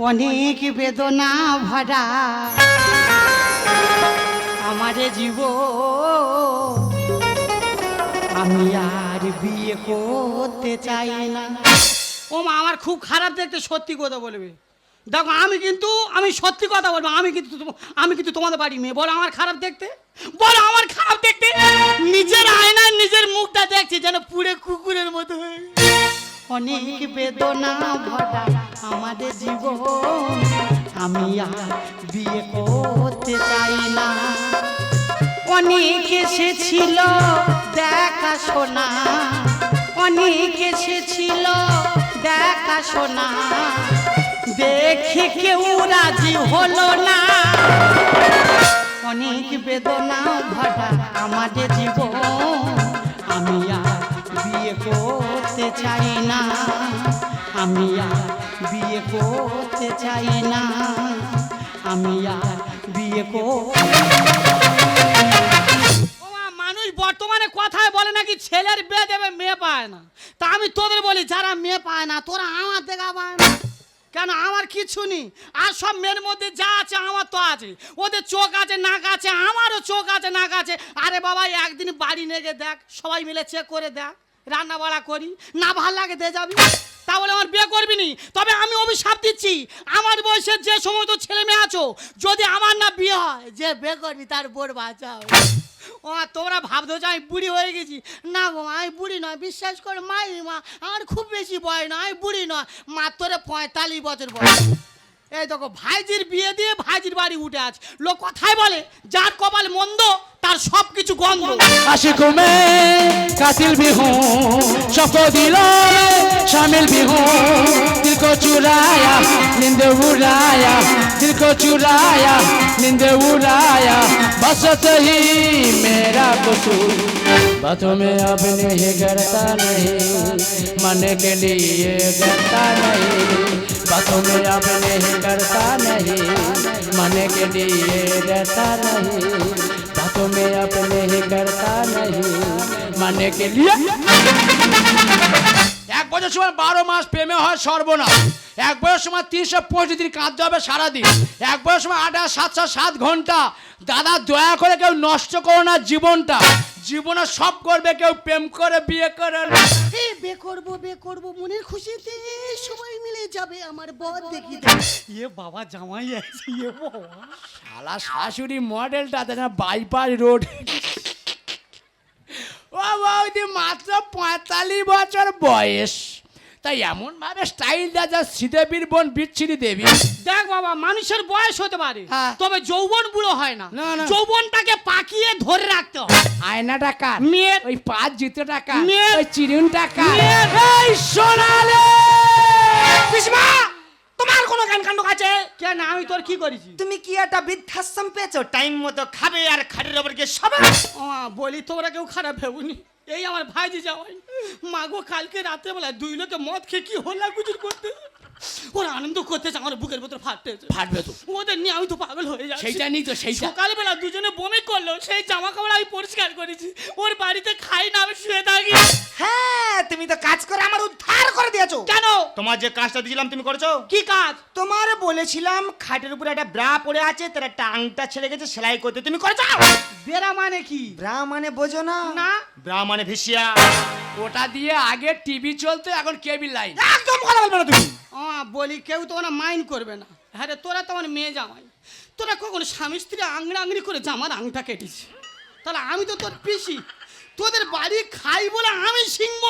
অনেক বেদনা ভরা আমারে জীব, আমি আর বিয়ে করতে চাই না। ও মা, আমার খুব খারাপ দেখতে, সত্যি কথা বলবে। দেখো আমি সত্যি কথা বলবো, আমি কিন্তু তোমাদের বাড়ি মেয়ে। বলো আমার খারাপ দেখতে, বলো আমার খারাপ দেখতে। নিজের আয়নায় নিজের মুখটা দেখছি যেন পুড়ে কুকুরের মতো হয়ে। অনেক বেদনা ভরা আমাদের জীবন, আমি আর বিয়ে করতে চাই না। অনেক এসেছিল দেখা শোনা, অনেক এসেছিল দেখা শোনা, দেখে কেউ রাজি হলো না। অনেক বেদনা ভরা আমাদের জীবন, আমি আর বিয়ে করতে চাই না, আমি আর বিয়ে করতে চাই না, আমি আর বিয়ে মানুষ বর্তমানে কথায় বলে নাকি ছেলের বিয়ে দেবে, মেয়ে পায় না। তা আমি তোদের বলি, যারা মেয়ে পায় না তোরা আমার দেখা পায় না কেন? আমার কিছু নেই, আর সব মেয়ের মধ্যে যা আছে আমার তো আছে। ওদের চোখ আছে, নাক আছে, আমারও চোখ আছে, নাক আছে। আরে বাবা, একদিন বাড়ি নেগে দেখ, সবাই মিলে চেক করে দেখ, রান্না বাড়া করি, না ভাল লাগে দে যাবি। তা বলে আমার বিয়ে করবি নি? তবে আমি অভিশাপ দিচ্ছি, আমার বয়সের যে সমস্ত ছেলে মেয়ে আছো, যদি আমার না বিয়ে হয়, যে বিয়ে করবি তার বোর বাঁচা। ও তোমরা ভাবতো যে আমি বুড়ি হয়ে গেছি। না গো, আমি বুড়ি নয়, বিশ্বাস করে মাই মা, আমার খুব বেশি বয়স নয়, আমি বুড়ি নয়, মাত্র 45 বছর বয়স। এই দেখো, ভাইজির বিয়ে দিয়ে ভাইজির বাড়ি উঠে আছে। লোক কথাই বলে, যার কপাল মন্দ তার সব কিছু গন্ধ। आशिक में कातिल भी हूँ, सबको दिलों में शामिल भी हूँ। दिल को चुराया, नींद उड़ाया, दिल को चुराया, नींद उड़ाया, बस ही मेरा कसूर। बातों में अब नहीं करता नहीं, मानने के लिए करता नहीं। बातों में अब नहीं करता नहीं, मानने के लिए रहता नहीं। बातों में अब नहीं करता नहीं, मानने के लिए। এক বছর সময় 12 মাস প্রেমে হয় সর্বনাশ। এক বছর সময় 365 দিন কাঁদতে হবে সারাদিন। এক বছর সময় 7 ঘন্টা। দাদা, দয়া করে কেউ নষ্ট করো না জীবনটা। জীবনে সব করবে, কেউ প্রেম করে বিয়ে করে না। এই বিয়ে করবো মনের খুশিতে, সবাই মিলে যাবে আমার বর দেখিতে। এ বাবা, জামাই আছে, এ বাবা। শালা শাশুড়ি মডেলটা যেন বাইপাস রোড। ও বৌদি, মাত্র 45 বছর বয়স, তাই এমন ভাবে স্টাইল যা শ্রীদেবীর বোন বিচ্ছিরি দেবী। দেখ বাবা, মানুষের বয়স হতে পারে, হ্যাঁ। তবে যৌবন বুড়ো হয় না। না, না। যৌবনটাকে পাকিয়ে ধরে রাখতে হয়। আয়নাটা কার? মেয়ের। ওই পাঁচ জুতোটা কার? মেয়ের। ওই চিরুনটা কার? মেয়ের। এই সোনালে পিসমা, তোমার কোনো জ্ঞান কাণ্ড আছে কেন? আমি তোর কি করেছি? তুমি কি একটা বৃদ্ধাশ্রম পেয়েছো? টাইম মতো খাবে আর খাটের উপর গিয়ে সবে। বলি, তোমরা কেউ খারাপ ভেবুনি। এই আমার ভাইজি যাওয়াই, মাগো কালকে রাতে বেলা 2 লোকে মদ খেয়ে কি হল্লা গুজুর করতে, ওরা আনন্দ করতেছে, আমার বুকের ভেতর ফাটবে তো। ওদের নিয়ে আমি তো পাগল হয়ে যাচ্ছি। সেইটা নিয়ে তো সেইটা। সকালবেলা দুজনে বমি করলো, সেই জামা কাপড় আমি পরিষ্কার করেছি, ওর বাড়িতে খাই না, আমি শুয়ে থাকি। হ্যাঁ, তুমি তো কাজ করে আমার উদ্ধার করে দিয়েছো। কেন? তোমার যে কাজটা দিয়েছিলাম তুমি করেছো। কি কাজ? তোমার বলেছিলাম খাটের উপরে একটা ব্রা পড়ে আছে, তার একটা আংটা ছেড়ে গেছে, সেলাই করতে, তুমি করেছো। বেড়া মানে কি? ব্রা মানে বোঝো না? না। ব্রা মানে ভিসিয়া। ওটা দিয়ে আগে টিভি চলতো, এখন কেবল লাইন। একদম কথা বলবে না তুমি। বলি, কেউ তো ওরা মাইন্ড করবে না। হ্যাঁ রে, তোরা তো আমার মেয়ে জামাই, তোরা কখনো স্বামী স্ত্রী আংড়ি করে জামার আংটা কেটেছি? তাহলে আমি তো তোর পিসি, তোদের বাড়ি খাই বলে আমি শিংব,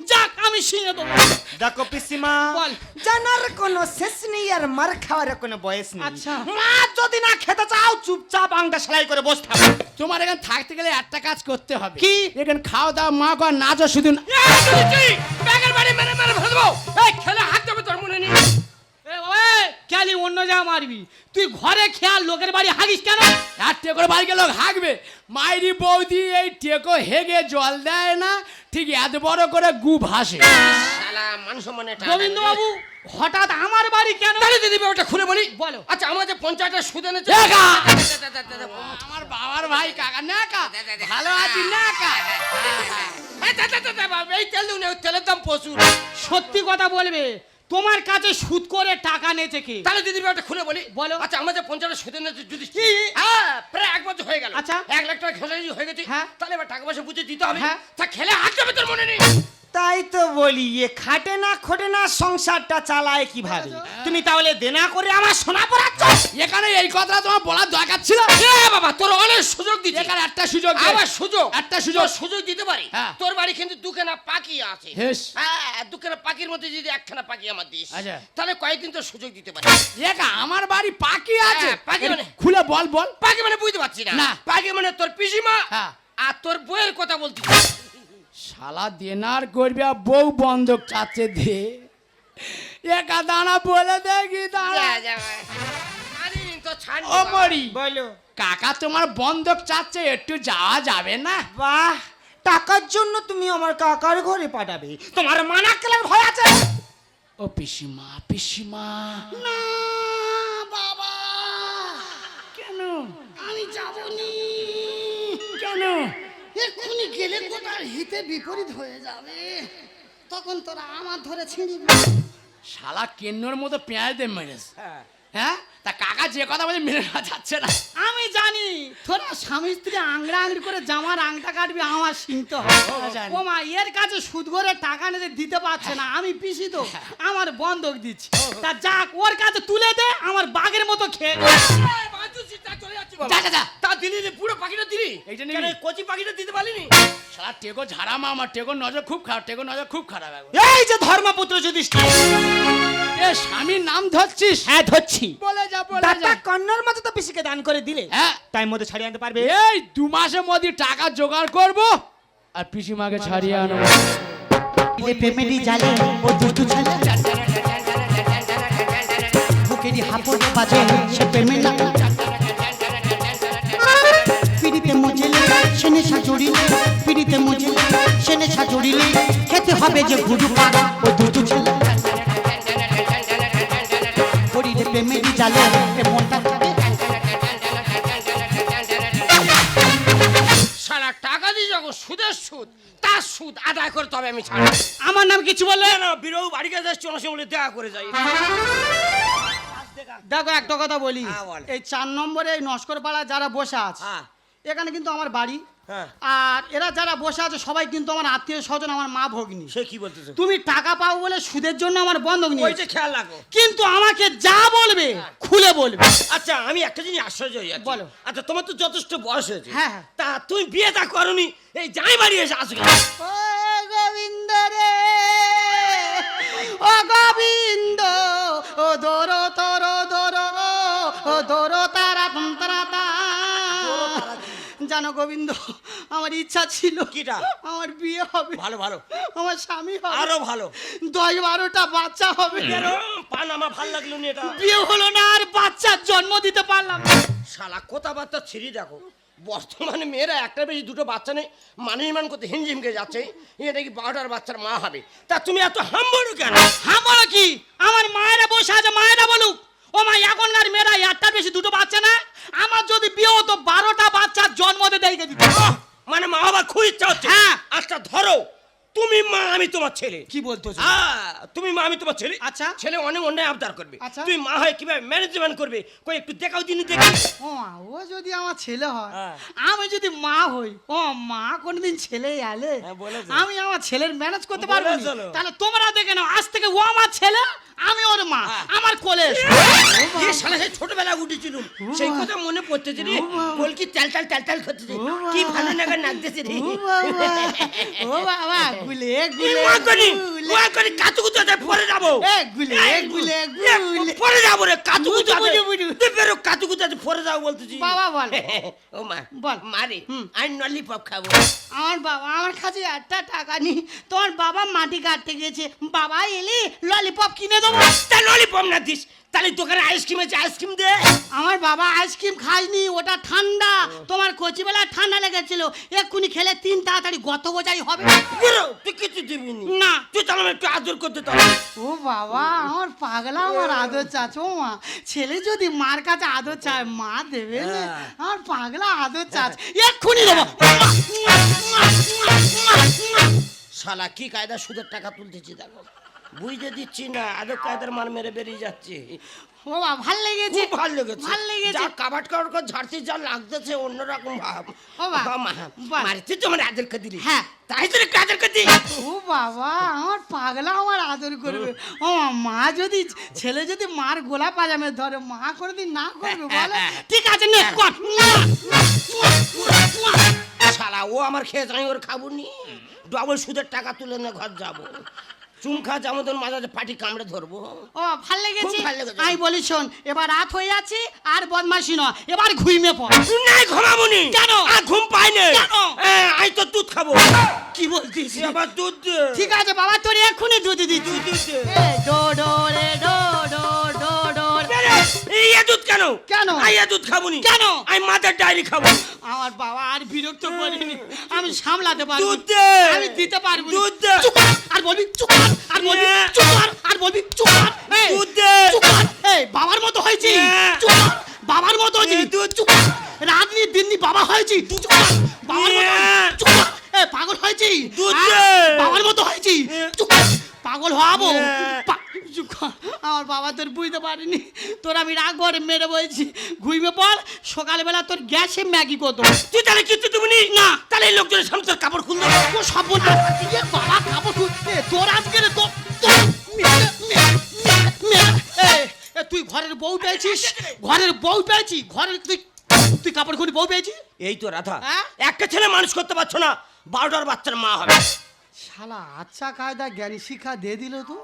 যাক আমি শিঙে দেবো। দেখো পিসিমা, বল। জানার কোনো শেষ নেই আর মার খাওয়ার কোনো বয়স নেই। আচ্ছা। মা যদি না খেতে চাও, চুপচাপ আংটা সেলাই করে বসে থাকো। তোমার এখানে থাকতে গেলে একটা কাজ করতে হবে। কি? এখানে খাওয়া দাওয়া মা কর, নাচো শুধু না। ব্যাগের বাড়ি মেরে মেরে ফেলে দেবো। এই খেলে হাত দেবে, তোর মনে নেই? খেলি অন্য যা মারবি, তুই ঘরে খেয়াল লোকের বাড়ি হাগিস কেন? আর টেকোর বাড়ি গেলে হাঁকবে। মাইরি বৌদি এই টেকো হেগে জল দেয় না, ঠিক এত বড় করে গু ভাসে। গোবিন্দ বাবু, হঠাৎ আমার বাড়ি কেন? দিদি ওটা খুলে বলি। বলো। আচ্ছা, আমার যে পঞ্চায়েতের সুদ এনেছে, আমার বাবার ভাই কাকা না কা, ভালো আছি না কা। এই তেল দিন, তেলের দাম প্রচুর। সত্যি কথা বলবে, তোমার কাছে সুদ করে টাকা নিয়েছে কি? তাহলে দিদি ব্যাপারটা খুলে বলি। বলো। আচ্ছা আমার যে 50 সুদে নিয়েছে যদি কি? হ্যাঁ প্রায় 1 বছর হয়ে গেল। আচ্ছা। 1 লাখ টাকা খেলাড়ি হয়ে গেছে। হ্যাঁ। তাহলে এবার টাকা পয়সা বুঝে দিতে হবে। হ্যাঁ। তা খেলে হাত যাবে তোর মনে নেই? তাই তো বলি এ খাটে না খোটে না সংসারটা চালায় কিভাবে? তুমি তাহলে দেনা করে আমার সোনা পড়াচ্ছ? এখানে এই কথাটা তোমার বলার দরকার ছিল। এ বাবা তোর অনেক সুযোগ দিচ্ছে। এখানে একটা সুযোগ দে। আবার সুযোগ একটা সুযোগ। তোর সুযোগ দিতে পারি। হ্যাঁ। তোর বাড়ি কিন্তু দুখানা পাখি আছে। হেস। হ্যাঁ দুখানা পাখির মধ্যে যদি একখানা পাখি আমার দিস আচ্ছা। তাহলে কয়েকদিন তোর সুযোগ দিতে পারি। একা আমার বাড়ি পাখি আছে। হ্যাঁ, পাখি মানে? খুলে বল বল। পাখি মানে বুঝতে পারছি না। না। পাখি মানে তোর পিসিমা হ্যাঁ। আর তোর বউয়ের কথা বলছিস। শালা দেনার করবে আর বউ বন্ধক চাচ্ছে দে। একা দাঁড়া বলে দেখি দাঁড়া। আরে তো ছাড় ও মরি বলো। কাকা তোমার বন্ধক চাচ্ছে, একটু যাওয়া যাবে না? বাহ, টাকার জন্য তুমি আমার কাকার ঘরে পাঠাবে? তোমার মানা কেলার ভয় আছে? ও পিসিমা পিসিমা। না বাবা, কেন আমি যাবনি। কেন? এক্ষুনি গেলে কোথার হিতে বিপরীত হয়ে যাবে, তখন তোরা আমার ধরে ছিঁড়বি। শালা কেন্নর মতো পেঁয়াজ দিয়ে মেরেছে। হ্যাঁ তা কাকা যে কথা বলে মেনে না যাচ্ছে না। আমি জানি তোরা স্বামী স্ত্রী আংড়া আংড়ি করে জামার আংটা কাটবি, আমার সিংতে হবে। জানি। ও মা, এর কাছে সুদ করে টাকা নিতে দিতে পারছে না, আমি পিসি তো আমার বন্ধক দিচ্ছি। তা যাক, ওর কাছে তুলে দে, আমার বাঘের মতো খেয়ে নে। যা যা যা। তা দিলি রে, পুরো পাখিটা দিলি। এইটা কেন নিবি? কচি পাখিটা দিতে পারলিনি? শালা টেকো ঝাড়া মা, আমার টেকোর নজর খুব খারাপ, টেকোর নজর খুব খারাপ এখন। এই যে ধর্মপুত্র যদি এ স্বামীর নাম ধরছিস? হ্যাঁ ধরছি। বলে যা বলে দাদা যা। কন্নর মতো তো পিসিকে দান করে দিলে, হ্যাঁ। টাইম মতো ছাড়িয়ে আনতে পারবে? এই 2 মাসের মধ্যে টাকা জোগাড় করব আর পিসিমাকে ছাড়িয়ে আনবো। প্রেমেরই জালে ও দুষ্টু ছেলে বুকেরই হাপড়ে বাজে সে প্রেমের না পিড়িতে মজেলে সে নেশা জড়িলে পিড়িতে মজেলে সে নেশা জড়িলে খেতে হবে যে গুরু পাক ও দুষ্টু ছেলে পড়িলে প্রেমেরই জালে এ মনটা থাকে সারা টাকা দিয়ে যখন সুদের সুদ, তার সুদ আদায় করে তবে আমি ছাড়ব। আমার নাম কিছু বললে না বিরৌ বাড়ি কাছে যাচ্ছি, ওনার সঙ্গে বলে দেখা করে যাই। দেখো, একটা কথা বলি, হ্যাঁ, বল। এই 4 নম্বরে এই নস্কর পাড়া যারা বসে আছে, হ্যাঁ। এখানে কিন্তু আমার বাড়ি। হ্যাঁ। আর এরা যারা বসে আছে সবাই কিন্তু আমার আত্মীয় স্বজন, আমার মা ভগ্নী। সে কি বলতেছে? তুমি টাকা পাও বলে সুদের জন্য আমার বন্ধক ওই নিয়ে, যে খেয়াল রাখো। কিন্তু আমাকে যা বলবে খুলে বলবে। আচ্ছা আমি একটা জিনিস আশ্চর্য হয়ে যাচ্ছি। বলো। আচ্ছা তোমার তো যথেষ্ট বয়স হয়েছে। হ্যাঁ, হ্যাঁ। তা তুমি বিয়েটা করনি, এই যাই বাড়ি এসে আসো কেন? ও গোবিন্দ রে, ও গোবিন্দ, ও দোরো তোরো দোরো, ও দোরো তারা তন্ত্রাতা। জানো গোবিন্দ, আমার ইচ্ছা ছিল কিটা? আমার বিয়ে হবে, ভালো ভালো, আমার স্বামী হবে, আরো ভালো। 10-12টা বাচ্চা হবে। কেন? পান আমার ভাল লাগলো নি এটা। বিয়ে হলো না, আর বাচ্চার জন্ম দিতে পারলাম না। শালা কথাবার্তা ছিঁড়ি দেখো। বর্তমানে মেয়েরা একটা বেশি 2টো বাচ্চা নেই, মান করতে হিমঝিমকে যাচ্ছে। এটা কি 12টার বাচ্চার মা হবে? তা তুমি এত হাম্বড়ো কেন? হ্যাঁ বলো কি? আমার মায়েরা বসে আছে, মায়েরা বলুক। ও মা, এখনকার মেয়েরা একটা বেশি 2টো বাচ্চা না, আমার যদি বিয়ে হতো 12টা বাচ্চার জন্ম দিয়ে দিত। মানে মা বাবা খুব ইচ্ছা হচ্ছে। হ্যাঁ। আচ্ছা ধরো তুমি মা, আমি তোমার ছেলে। কি বলতো? তুমি মা, আমি তোমার ছেলে। আচ্ছা। ছেলে অনেক অন্যায় আবদার করবে, আচ্ছা। তুমি মা হয় কিভাবে ম্যানেজমেন্ট করবে? কই একটু দেখাও দিনই দেখি। ও মা, ও যদি আমার ছেলে হয়, হ্যাঁ। আমি যদি মা হই, ও মা কোনদিন ছেলে আলে হ্যাঁ, বলেছে। আমি আমার ছেলের ম্যানেজ করতে পারবো না। বলেছিল। তাহলে তোমরা দেখে নাও, আজ থেকে ও আমার ছেলে, আমি ওর মা, হ্যাঁ। আমার কোলে এসো। যে শালা সেই ছোটবেলা উঠেছিল সেই কথা মনে পড়তেছে রে। বল কি তেল তেল তেল তেল করতেছে, কি ভালো নাগার নাচতেছে রে। ও বাবা, ও বাবা, গুলে গুলে ওয়া করি গুলে। ওয়া করি কাতুকুতু আছে, পরে যাবো। এ গুলে গুলে গুলে। পরে যাবো রে, কাতুকুতু আছে। বুঝু, বুঝু, বুঝু। বেরো কাতুকুতু আছে, পরে যাবো বলতেছি। বাবা বল। ও মা বল। মারে আমি ললিপপ খাবো। আমার বাবা, আমার কাছে একটা টাকা নেই, তোমার বাবা মাটি কাটতে গেছে, বাবা এলে ললিপপ কিনে দেবো। তা ললিপপ না দিস, তাহলে দোকানে আইসক্রিম আছে, আইসক্রিম দে। আমার বাবা আইসক্রিম খায়নি, ওটা ঠান্ডা, তোমার কচিবেলা ঠান্ডা লেগেছিল, এক্ষুনি খেলে 3 তাড়াতাড়ি গত বোঝাই হবে। বেরো, তুই কিছু দিবি না। তুই তাহলে একটু আদর করতে তো। ও বাবা, আমার পাগলা আমার আদর চাচ্ছে। ও মা, ছেলে যদি মার কাছে আদর চায় মা দেবে না? আমার পাগলা আদর চাচ্ছে, এক্ষুনি দেবো। শালা কি কায়দা সুদের টাকা তুলতেছি দেখো। বুঝতে দিচ্ছি না, আদর কায়দার মার মেরে বেরিয়ে যাচ্ছে। ও বাবা ভাল লেগেছে, খুব ভালো লেগেছে, ভাল লেগেছে। যা কাবাট কাবাট করে ঝাড়ছি, যা লাগতেছে অন্যরকম ভাব। ও বাবা, বাহ। মারছি তো আমার আদর করে দিলি, হ্যাঁ। তাই তোর একটু আদর করে দিই। ও বাবা, আমার পাগলা আমার আদর করবে। ও মা যদি ছেলে যদি মার গোলা পাজামে ধরে, মা কোনোদিন না করবে বলে? ঠিক আছে নে কর। শালা ও আমার খেয়ে আমি ওর খাবো নি, ডবল সুদের টাকা তুলে নিয়ে ঘর যাবো। চুম খা জামতন মাঝে পাটি কামড়ে ধরবো। ও ভাল লেগেছে, খুব ভাল লেগেছে। আমি বলি শোন, এবার রাত হয়ে যাচ্ছে আর বদমাশি নয়, এবার ঘুমিয়ে পড়। নাই ঘুমাবো নি। কেন? আর ঘুম পাই না। কেন? আমি তো দুধ খাবো। কি বলছিস? আবার দুধ দে। ঠিক আছে বাবা, তোর এক্ষুনি দুধ দিচ্ছি। দুধ দে। এ, ডো ডো রে ডো ডো ডো ডো। এই এ দুধ কেন? কেন? আমি এ দুধ খাবো নি। কেন? আমি মাদার ডায়েরি খাবো। আমার বাবা আর বিরক্ত করিনি, আমি সামলাতে পারবো। দুধ দে। আমি দিতে পারবো না। দুধ দে। চুপ কর, আর বলবি চুপ কর, আর বলবি এ। চুপ কর, আর বলবি চুপ কর। এই, দুধ দে। চুপ কর। এই বাবার মতো হয়েছি, এ। চুপ কর। বাবার মতো হয়েছি, এ, দুধ। চুপ কর। রাত নিয়ে দিন নিয়ে বাবা হয়েছি, চুপ কর। বাবার মতো এ। চুপ কর। এই পাগল হয়েছি, দুধ হ্যাঁ? দে। বাবার মতো হয়েছি, এ। চুপ কর। পাগল হবো। এ। চুপ কর। আমার বাবা তোর বুঝতে পারিনি, তোর আমি রাগ করে মেরে বলছি ঘুমিয়ে পড়, সকালবেলা তোর গ্যাসে ম্যাগি কত। তুই তাহলে কিছু তুমি নি না, তাহলে এই লোকজনের সামনে তোর কাপড় খুললো। ও সব না, বাবা কাপড় তোর আজকে রে তোর তোর মেরে- মেরে- মেরে- এ, তুই ঘরের বউ পেয়েছিস, ঘরের বউ পেয়েছি, ঘরের তুই তুই কাপড় খুলি বউ পেয়েছি। এই তো রাধা, হ্যাঁ? একটা ছেলে মানুষ করতে পারছো না, 12টার বাচ্চার মা হবে। শালা আচ্ছা কায়দা জ্ঞানী শিক্ষা দিয়ে দিল তো।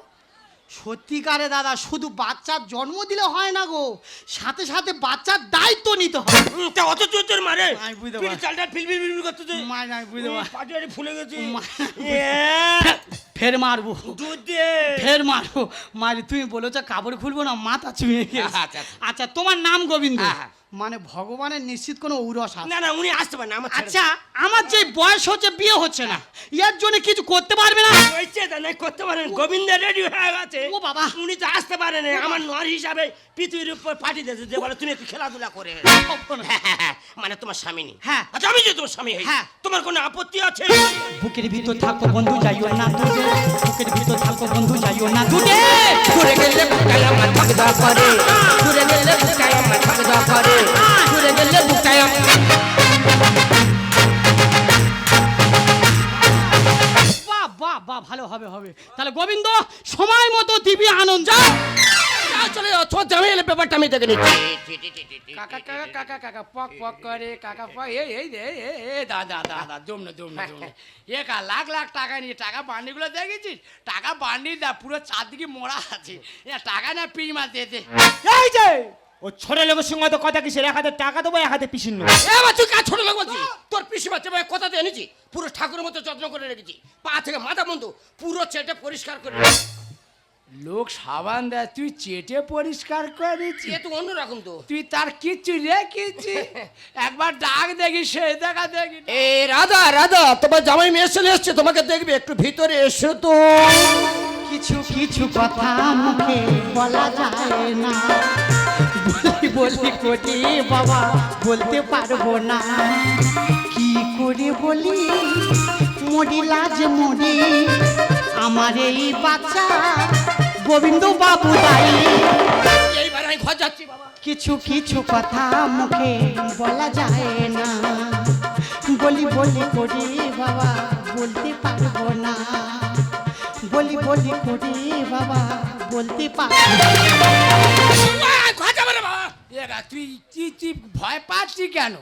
সত্যিকারে দাদা, শুধু বাচ্চার জন্ম দিলে হয় না গো, সাথে সাথে বাচ্চার দায়িত্ব নিতে হয়। তা অত চোর মারে আমি বুঝতে তুই পারছি। চালটা ফিলফিল ফিলফিল করতেছে। মায়ের আমি বুঝতে পারছি। পাটিয়ারি ফুলে গেছে। মা- এ, ফের মারবো, দুধ দে। ফের মারবো। মারি তুমি বলেছো কাপড় খুলবো না, মাথা চুয়ে গেছে। আচ্ছা, আচ্ছা। আচ্ছা তোমার নাম গোবিন্দ, হ্যাঁ। মানে ভগবানের নিশ্চিত কোনো উরস আছে? না না, উনি আসতে পারেন না, আমার ছেড়ে আচ্ছা আমার যে বয়স হচ্ছে, বিয়ে হচ্ছে না, এর জন্য কিছু করতে পারবে না? দাও। হয়েছে তা নাই করতে পারেন, গোবিন্দ রেডি হয়ে গেছে। ও বাবা। উনি তো আসতে পারেন না, আমার নর হিসাবে পৃথিবীর উপর পাঠিয়ে দিয়েছে যে বলে তুমি একটু খেলাধুলা করে। মানে তোমার স্বামী নেই। হ্যাঁ। আচ্ছা আমি যে তোমার স্বামী হই, হ্যাঁ। তোমার কোনো আপত্তি আছে? বুকের ভিতর থাকো বন্ধু যাইও না দূরে, বুকের ভিতর থাকো বন্ধু যাইও না দূরে। ঘুরে গেলে বুকায় আমার থাকদা করে, ঘুরে গেলে বুকায় আমার থাকদা করে, ঘুরে গেলে বুকায় বাহ বাহ বাহ, ভালো হবে হবে। তাহলে গোবিন্দ সময় মতো দিবি আনন্দ। চলে যাও, তোমার জামাই এলে ব্যাপারটা আমি দেখে নিচ্ছি। কাকা কাকা কাকা কাকা পক পক করে কাকা পক এই এই এই এই এই দাদা দাদা জমনে জমনে জমনে একা লাখ লাখ টাকা নিয়ে টাকা বান্ডিগুলো দেখেছিস, টাকা বান্ডি না পুরো চারদিকে মোড়া আছে, এ টাকা না পিস মাছ দিয়েছে। এই যে ও ছোট লোকের সঙ্গে তো কথা কিসের, এক হাতে টাকা দেবো, এক হাতে পিসির নেবো। এবার তুই কাজ ছোট লোক বলছিস? তোর পিসি বাচ্চা ভাই কথা দিয়ে এনেছি, পুরো ঠাকুরের মতো যত্ন করে রেখেছি, পা থেকে মাথা বন্ধ পুরো চেটে পরিষ্কার করে রেখেছি। লোক সাবান দেয়, তুই চেটে পরিষ্কার করেছিস, এ তো অন্যরকম তো। তুই তার কিচ্ছু রেখেছি, একবার ডাক দেখি সে দেখা দেখি। এ রাধা রাধা, তোমার জামাই মেয়ে চলে এসছে, তোমাকে দেখবে, একটু ভিতরে এসো তো। কিছু কিছু কথা মুখে বলা যায় না, বলি বলি কোটি বাবা বলতে পারবো না, কি করে বলি মরি লাজ মরি, আমার এই বাচ্চা গোবিন্দ বাবু দাই। এইবার আমি ঘর যাচ্ছি বাবা। কিছু কিছু কথা মুখে বলা যায় না, বলি বলি করি বাবা বলতে পারবো না, বলি বলি করি বাবা বলতে পারবো না। ঘর যাবে রে বাবা। এরা তুই তুই তুই ভয় পাচ্ছি কেন?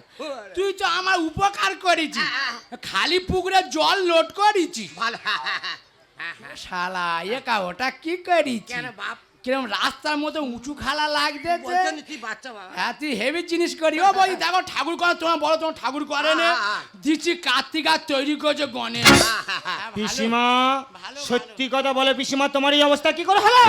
তুই তো আমার উপকার করেছিস, খালি পুকুরে জল লোড করেছিস। ভালো। শালা একা ওটা কি করেছিস? কেন বাপ? কিরম রাস্তার মতো উঁচু খালা লাগতেছে। বলতো নি তুই বাচ্চা বাবা। হ্যাঁ তুই হেভি জিনিস করি। ও বলি দেখো ঠাকুর করে, তোমার বলো তোমার ঠাকুর করে না, দিচ্ছি কার্তিক আর তৈরি করছে গণেশ। পিসিমা ভালো, সত্যি কথা বলে, পিসিমা তোমার এই অবস্থা কি করে হলো?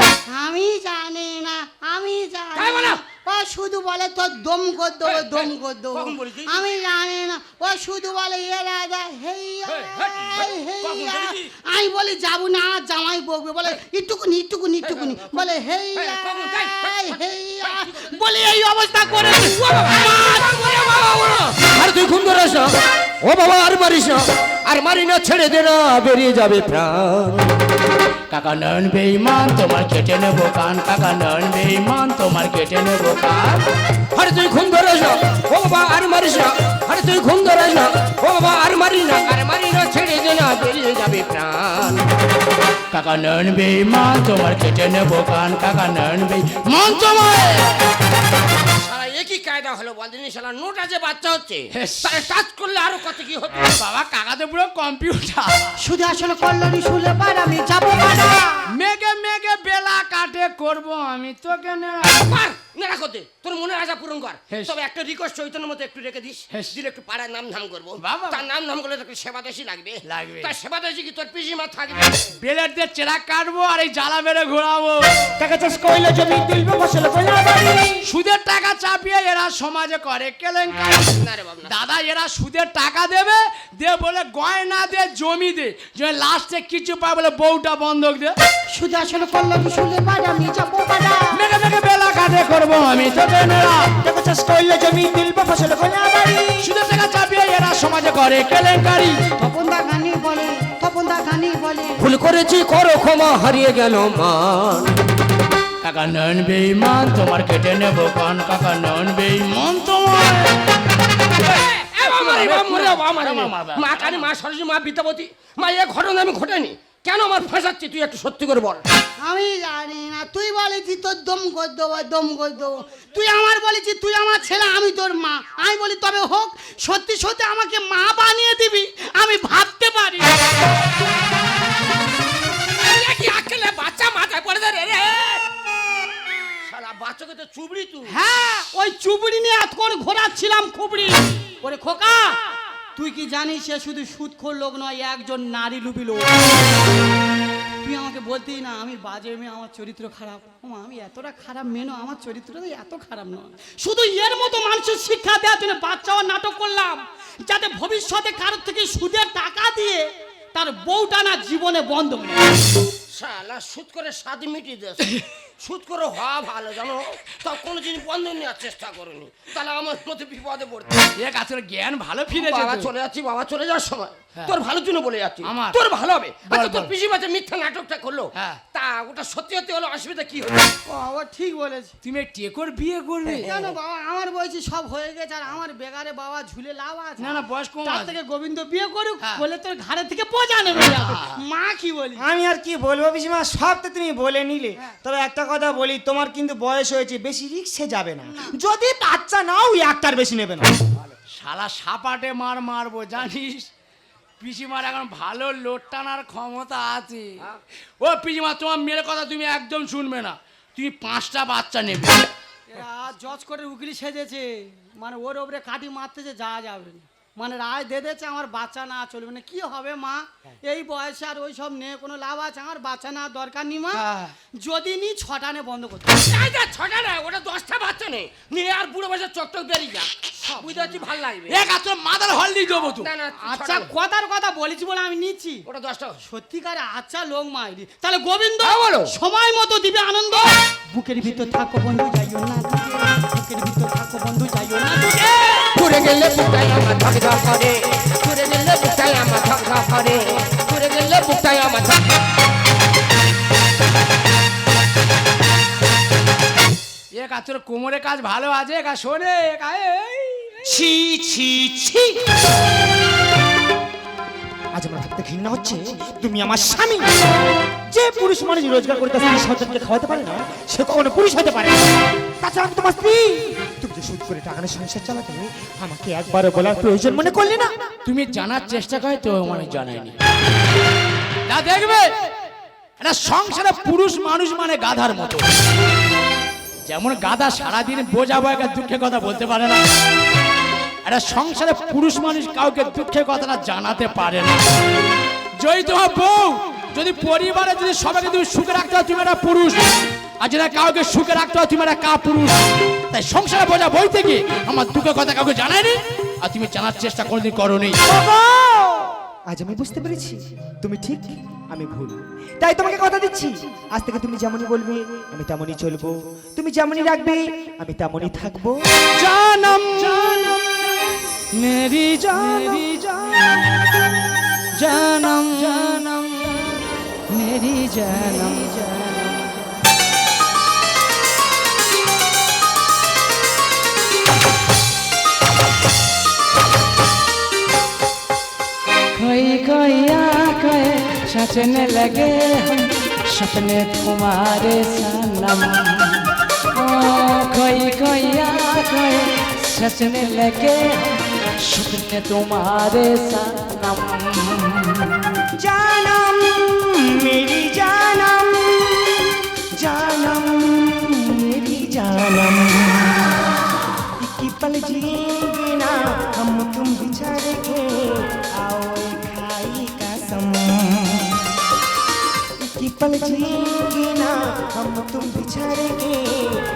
আমি জানি না, আমি জানি তাই বলো? না, ও শুধু বলে তোর দম কর দেবো, দম কর দেবো। কখন বলেছিস? আমি জানি না, ও শুধু বলে এ রাজা হেইয়া কখন হেইয়া। বলেছিস? আমি বলি যাবো না, জামাই বকবে, বলে একটুকুনি একটুকুনি একটুকুনি, বলে হেইয়া কখন? তাই, হেইয়া। বলি এই অবস্থা করে আর তুই খুন করে এসো। ও বাবা আর মারিস না, আর মারি না, ছেড়ে দে না, বেরিয়ে যাবে প্রাণ। কাকা নয়ন বেঈমান তোমার কেটে নেবো কান, কাকা নয়ন বেঈমান তোমার কেটে নেবো কান। আরে তুই ঘুম ধরিস না ও বাবা আর মারিস না, আরে তুই ঘুম ধরিস না ও বাবা আর মারিস না, আর মারিস না ছেড়ে দে না বেরিয়ে যাবে প্রাণ। কাকা নয়ন বেঈমান তোমার কেটে নেবো কান, কাকা নয়ন বেঈমান তোমার। শালা একই কায়দা হলো বলদিনি, শালা নোট আছে বাচ্চা হচ্ছে, হেস। তাহলে টাচ করলে আরো কত কি হতো। বাবা কাকা তো পুরো কম্পিউটার। শুধু আসলে কল্যাণী শুলে পার আমি যাবো পাড়া। মেঘে মেঘে বেলা কাটে করবো আমি তোকে নেড়া। পার নেড়া করতে তোর মনের আশা পূরণ কর, হেস। তবে একটা রিকোয়েস্ট চৈতন্যের মতো একটু রেখে দিস, হেস। দিলে একটু পাড়ায় নাম ধাম করবো, বাবা। তার নাম ধাম করলে তোকে সেবাদাসী লাগবে, লাগবে। তার সেবাদাসী কি তোর পিসিমা থাকবে। বেলের দিয়ে চেরা কাটবো আর এই জ্বালা মেরে ঘোরাবো। টাকা চাষ করলে জমি তুলবে ফসল করলে বাড়ি। সুদের টাকা চাপিয়ে এরা সমাজে করে কেলেঙ্কারি। না রে বাবা না। দাদা এরা সুদের টাকা দেবে, দিয়ে বলে গয়না দে জমি দে, যে লাস্টে কিছু পায় বলে বউটা বন্ধক দে। শুধু আসলে কল্যাণী শুলে পার আমি যাবো পাড়া। মেঘে মেঘে বেলা কাটে করবো আমি তোকে নেড়া। টাকা চাষ করলে জমি তুলবে ফসল করলে বাড়ি। সুদের টাকা চাপিয়ে এরা সমাজে করে কেলেঙ্কারি। তপন দা গানি বলে, তপন দা গানি বলে। ভুল করেছি করো ক্ষমা, হারিয়ে গেল মান। কাকা নয়ন বেঈমান তোমার কেটে নেবো কান, কাকা নয়ন বেঈমান তোমার। মা কালী, মা সরস্বতী, মা বিদ্যাপতি, মা এ ঘটনা আমি ঘটেনি, কেন আমার ফাঁসাচ্ছি তুই একটু সত্যি করে বল। আমি জানি না, তুই বলেছি তোর দম করে দেবো, দম করে দেবো। তুই আমার বলেছি তুই আমার ছেলে আমি তোর মা। আমি বলি তবে হোক, সত্যি সত্যি আমাকে মা বানিয়ে দিবি, আমি ভাবতে পারি। কি আকেলে বাচ্চা মাথায় পড়ে দে রে। শালা বাচ্চাকে তো চুবড়ি তুই। হ্যাঁ, ওই চুবড়ি নিয়ে এত করে ঘোরাচ্ছিলাম খুবড়ি। ওরে খোকা, তুই কি জানিস সে শুধু সুদখোর লোক নয়, একজন নারী লুবি লোক। তুই আমাকে বলতেই না আমি বাজে মেয়ে, আমার চরিত্র খারাপ। ওমা, আমি এতটা খারাপ মেয়ে নয়, আমার চরিত্র তো এত খারাপ নয়। শুধু এর মতো মানুষের শিক্ষা দেওয়ার জন্য বাচ্চাও নাটক করলাম, যাতে ভবিষ্যতে কারোর থেকে সুদের টাকা দিয়ে তার বউটা না জীবনে বন্ধ হয়ে যায়। শালা সুদ করে স্বাদ মিটিয়ে দিয়েছে। সুদ করে হওয়া ভালো জানো, তা কোনো জিনিস বন্ধ নেওয়ার চেষ্টা করুনি, তাহলে আমার মতো বিপদে পড়তে। এ গাছের জ্ঞান ভালো ফিরেছে বাবা তো। চলে যাচ্ছি, বাবা চলে যাওয়ার সময় হ্যাঁ। তোর ভালোর জন্য বলে যাচ্ছি, আমার? তোর ভালো হবে। আচ্ছা, তোর বল। পিসি মাঝে মিথ্যা নাটকটা করলো, হ্যাঁ। তা ওটা সত্যি সত্যি হলো, অসুবিধা কি হলো? বাবা ঠিক বলেছে। তুমি টেকর বিয়ে করবে? কেন বাবা, আমার বয়সী সব হয়ে গেছে, আর আমার বেগারে বাবা ঝুলে লাভ আছে। না না বয়স কম তার আছে। থেকে গোবিন্দ বিয়ে করুক, হ্যাঁ। বলে তোর ঘাড়ে থেকে বোঝা নেবে যাবে। মা কি বলি? আমি আর কি বলবো পিসিমা, সব তো তুমি বলে নিলে। তবে একটা কথা বলি, তোমার কিন্তু বয়স হয়েছে, বেশি রিক্সে যাবে না। যদি বাচ্চা নাও একটার বেশি নেবে না। শালা সাপাটে মার মারবো জানিস। পিসিমার এখন ভালো লোট টানার ক্ষমতা আছে। ও পিসিমা, তোমার মেয়ের কথা তুমি একদম শুনবে না, তুমি 5টা বাচ্চা নেবে। এরা জজ করে উকিল সেজেছে, মানে ওর ওপরে কাঠি মারতেছে, যাওয়া যাবে না। মানে রায় দিয়ে দিয়েছে আমার বাচ্চা না চলবে না। কি হবে মা, এই বয়সে আর ওই সব নিয়ে কোনো লাভ আছে? আমার বাচ্চা না দরকার নি মা, হ্যাঁ। যদি নি 6টা নে বন্ধ করতে। এই যা, 6টা না, ওটা 10টা বাচ্চা নেই নিয়ে আর বুড়ো বয়সে চকটক বেরিয়ে যা, বুঝতে পারছি ভাল লাগবে। এ গাছ মাদার হলদি দেবো তো। না না, আচ্ছা, কথার কথা বলেছি বলে আমি নিচ্ছি। ওটা 10টা। সত্যিকারে আচ্ছা লোক মাইরি, তাহলে গোবিন্দ হ্যাঁ, বলো। সময় মতো দিবে আনন্দ। বুকের ভিতর থাকো বন্ধু, যাইও না দূরে। বুকের ভিতর থাকো বন্ধু, যাইও না দূরে। ঘুরে গেলে বুকটাই আমার ধক ধক করে, ঘুরে গেলে বুকটাই আমার ধক ধক করে, ঘুরে গেলে বুকটাই আমার ধক। এ গাছের কোমরে কাজ ভালো আছে, গা শোনে ছি ছি ছি, আজ আমার থাকতে ঘৃণা হচ্ছে। তুমি আমার স্বামী। যে পুরুষ মানুষ রোজগার করে তার স্ত্রী সন্তানকে খাওয়াতে পারে না, সে কখনো পুরুষ হতে পারে না। তাছাড়া আমি তোমার স্ত্রী। তুমি যে সুদ করে টাকা নিয়ে সংসার চালাতে, আমাকে একবারও বলার প্রয়োজন মনে করলে না। তুমি জানার চেষ্টা করে তো মানে জানাইনি। না দেখবে, একটা সংসারে পুরুষ মানুষ মানে গাধার মতো। যেমন গাধা সারাদিন বোঝা বয়কার দুঃখের কথা বলতে পারে না, একটা সংসারে পুরুষ মানুষ কাউকে দুঃখের কথাটা জানাতে পারে না। যদি তোমার বউ, যদি পরিবারে যদি সবাইকে তুমি সুখে রাখতে হয়, তুমি একটা পুরুষ। আর যদি কাউকে সুখে রাখতে হয়, তুমি একটা কাপুরুষ। তাই সংসারে বোঝা বইতে গিয়ে আমার দুঃখের কথা কাউকে জানায়নি, আর তুমি জানার চেষ্টা কোনোদিন করোনি। আজ আমি বুঝতে পেরেছি তুমি ঠিক, আমি ভুল। তাই তোমাকে কথা দিচ্ছি, আজ থেকে তুমি যেমনই বলবে আমি তেমনই চলবো, তুমি যেমনই রাখবে আমি তেমনই থাকবো। জানম জানম মেরি জান, জানম জানম मेरी जानम कोई आंखें सचने लगे हम सपने तुम्हारे सनम कोई आंखें सचने लगे हम सपने तुम्हारे सनम जानम मेरी जानम जानम मेरी जानम इक्की पल जिएंगे ना हम तुम बिछड़ के आओ खाई कसम इक्की पल जिएंगे ना हम तुम बिछड़ के